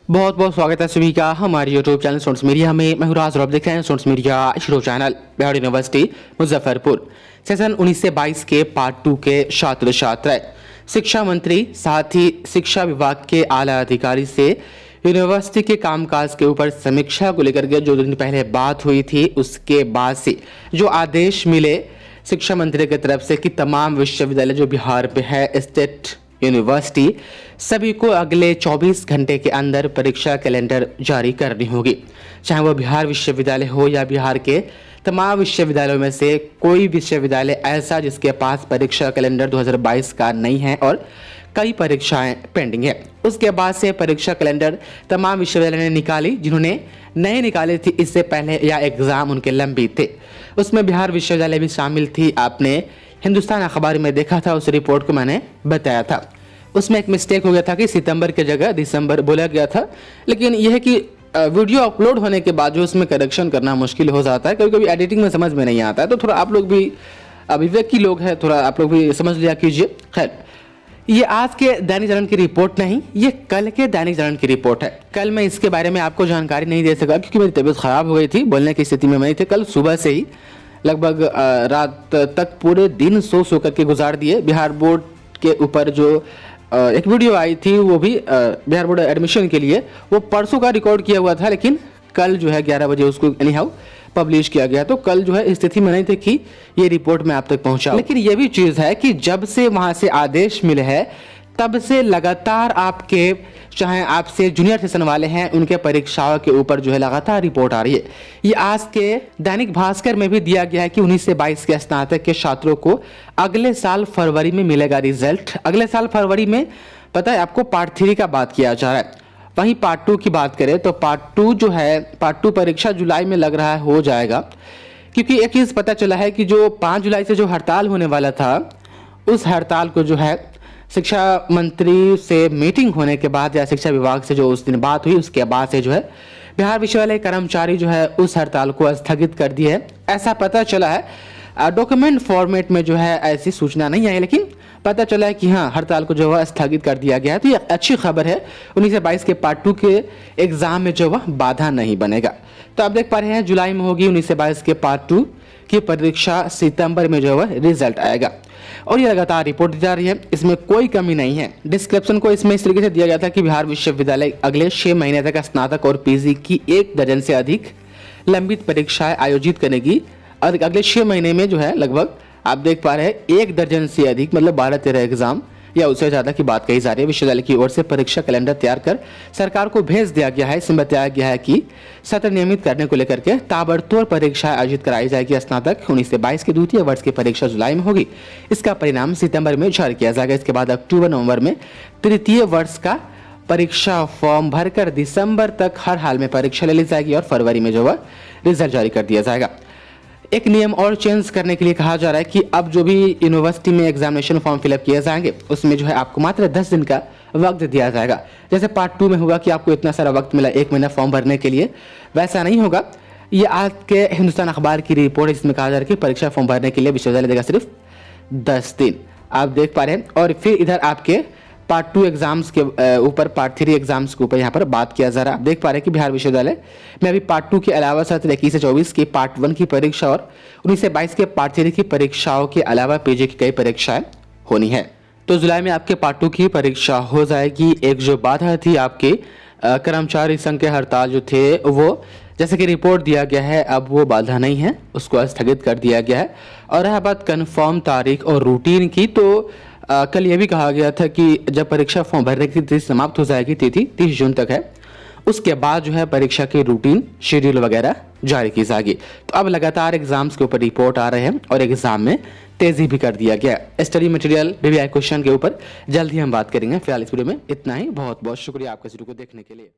बहुत बहुत स्वागत है सभी का हमारे यूट्यूब चैनल स्टूडेंट्स मीडिया में। मैं हूं राज और आप देख रहे हैं स्टूडेंट्स मीडिया शुरू channel. Bihar university Muzaffarpur session 19 से 22 के पार्ट 2 के छात्र छात्राएं शिक्षा मंत्री साथ ही शिक्षा विभाग के आला अधिकारी से यूनिवर्सिटी के कामकाज के ऊपर समीक्षा को लेकर के जो दिन पहले बात हुई थी, उसके बाद से जो आदेश मिले शिक्षा मंत्री की तरफ से कि तमाम विश्वविद्यालय जो बिहार में है, स्टेट यूनिवर्सिटी, सभी को अगले 24 घंटे के अंदर परीक्षा कैलेंडर जारी करनी होगी। चाहे वो बिहार विश्वविद्यालय हो या बिहार के तमाम विश्वविद्यालयों में से कोई विश्वविद्यालय ऐसा जिसके पास परीक्षा कैलेंडर 2022 का नहीं है और कई परीक्षाएं पेंडिंग है। उसके बाद से परीक्षा कैलेंडर तमाम विश्वविद्यालय ने निकाली, जिन्होंने नहीं निकाली थी इससे पहले या एग्जाम उनके लंबित थे, उसमें बिहार विश्वविद्यालय भी शामिल थी। आपने हिंदुस्तान अखबार में देखा था, उस रिपोर्ट को मैंने बताया था। उसमें एक मिस्टेक हो गया था कि सितंबर की जगह दिसंबर बोला गया था, लेकिन यह है कि वीडियो अपलोड होने के बाद जो उसमें करेक्शन करना मुश्किल हो जाता है, कभी कभी एडिटिंग में समझ में नहीं आता है, तो थोड़ा आप लोग भी अभिव्यक्ति लोग हैं, थोड़ा आप लोग भी समझ लिया कीजिए। खैर, ये आज के दैनिक जागरण की रिपोर्ट नहीं, ये कल के दैनिक जागरण की रिपोर्ट है। कल मैं इसके बारे में आपको जानकारी नहीं दे सका क्योंकि मेरी तबीयत खराब हो गई थी, बोलने की स्थिति में नहीं थे। कल सुबह से ही लगभग रात तक पूरे दिन सो करके गुजार दिए। बिहार बोर्ड के ऊपर जो एक वीडियो आई थी, वो भी बिहार बोर्ड एडमिशन के लिए, वो परसों का रिकॉर्ड किया हुआ था, लेकिन कल जो है 11 बजे उसको एनी हाउ पब्लिश किया गया। तो कल जो है स्थिति में नहीं थे कि ये रिपोर्ट में आप तक पहुंचा। लेकिन ये भी चीज़ है कि जब से वहां से आदेश मिले हैं, तब से लगातार आपके, चाहे आपसे जूनियर सेशन वाले हैं, उनके परीक्षाओं के ऊपर जो है लगातार रिपोर्ट आ रही है। ये आज के दैनिक भास्कर में भी दिया गया है कि 19 से 22 के स्नातक के छात्रों को अगले साल फरवरी में मिलेगा रिजल्ट। अगले साल फरवरी में पता है आपको पार्ट 3 का बात किया जा रहा है। वहीं पार्ट 2 की बात करें तो पार्ट 2 जो है, पार्ट 2 परीक्षा जुलाई में लग रहा है हो जाएगा, क्योंकि एक चीज़ पता चला है कि जो 5 जुलाई से जो हड़ताल होने वाला था, उस हड़ताल को जो है शिक्षा मंत्री से मीटिंग होने के बाद या शिक्षा विभाग से जो उस दिन बात हुई, उसके बाद से जो है बिहार विश्वविद्यालय कर्मचारी जो है उस हड़ताल को स्थगित कर दिए है, ऐसा पता चला है। डॉक्यूमेंट फॉर्मेट में जो है ऐसी सूचना नहीं आई, लेकिन पता चला है कि हाँ, हड़ताल को जो है स्थगित कर दिया गया है। तो ये अच्छी खबर है, 19 से 22 के पार्ट 2 के एग्जाम में जो वह बाधा नहीं बनेगा। तो आप देख पा रहे हैं जुलाई में होगी 19 से 22 के पार्ट 2 की परीक्षा, सितंबर में जो है रिजल्ट आएगा और ये लगातार रिपोर्ट दी जा रही है, इसमें कोई कमी नहीं है। डिस्क्रिप्शन को इसमें इस तरीके से दिया गया था कि बिहार विश्वविद्यालय अगले 6 महीने तक स्नातक और पीजी की 1 दर्जन से अधिक लंबित परीक्षाएं आयोजित करेगी। और अगले 6 महीने में जो है लगभग आप देख पा रहे हैं 1 दर्जन से अधिक, मतलब 12-13 एग्जाम या उससे ज़्यादा की बात कही जा रही है। विश्वविद्यालय की ओर से परीक्षा कैलेंडर तैयार कर सरकार को भेज दिया गया है। इसमें बताया गया है कि सत्र नियमित करने को लेकर के ताबड़तोड़ परीक्षा आयोजित कराई जाएगी। स्नातक 19 से 22 के द्वितीय वर्ष की परीक्षा जुलाई में होगी, इसका परिणाम सितंबर में जारी किया जाएगा। इसके बाद अक्टूबर नवंबर में तृतीय वर्ष का परीक्षा फॉर्म भरकर दिसंबर तक हर हाल में परीक्षा ले ली जाएगी और फरवरी में जो है रिजल्ट जारी कर दिया जाएगा। एक नियम और चेंज करने के लिए कहा जा रहा है कि अब जो भी यूनिवर्सिटी में एग्जामिनेशन फॉर्म फिलअप किए जाएंगे, उसमें जो है आपको मात्र 10 दिन का वक्त दिया जाएगा। जैसे पार्ट 2 में होगा कि आपको इतना सारा वक्त मिला 1 महीना फॉर्म भरने के लिए, वैसा नहीं होगा। ये आज के हिंदुस्तान अखबार की रिपोर्ट है, जिसमें कहा जा रहा है कि परीक्षा फॉर्म भरने के लिए विश्वविद्यालय देगा सिर्फ 10 दिन। आप देख पा रहे हैं। और फिर इधर आपके पार्ट 2 एग्जाम्स के ऊपर, पार्ट 3 एग्जाम्स के ऊपर यहाँ पर बात किया जा रहा है। आप देख पा रहे हैं कि बिहार विश्वविद्यालय में अभी पार्ट 2 के अलावा सत्र 21 से 24 की पार्ट 1 की परीक्षा और 19 से 22 के पार्ट 3 की परीक्षाओं के अलावा पीजी की कई परीक्षाएं होनी है। तो जुलाई में आपके पार्ट 2 की परीक्षा हो जाएगी। एक जो बाधा थी आपके कर्मचारी संघ के हड़ताल जो थे, वो जैसे कि रिपोर्ट दिया गया है, अब वो बाधा नहीं है, उसको स्थगित कर दिया गया है। और रहा बात कन्फर्म तारीख और रूटीन की, तो कल ये भी कहा गया था कि जब परीक्षा फॉर्म भरने की तिथि समाप्त हो जाएगी, तिथि 30 जून तक है, उसके बाद जो है परीक्षा की रूटीन शेड्यूल वगैरह जारी की जाएगी। तो अब लगातार एग्जाम्स के ऊपर रिपोर्ट आ रहे हैं और एग्जाम में तेजी भी कर दिया गया। स्टडी मटेरियल VVI क्वेश्चन के ऊपर जल्द ही हम बात करेंगे। फिलहाल इस वीडियो में इतना ही। बहुत बहुत शुक्रिया आपका इस वीडियो को देखने के लिए।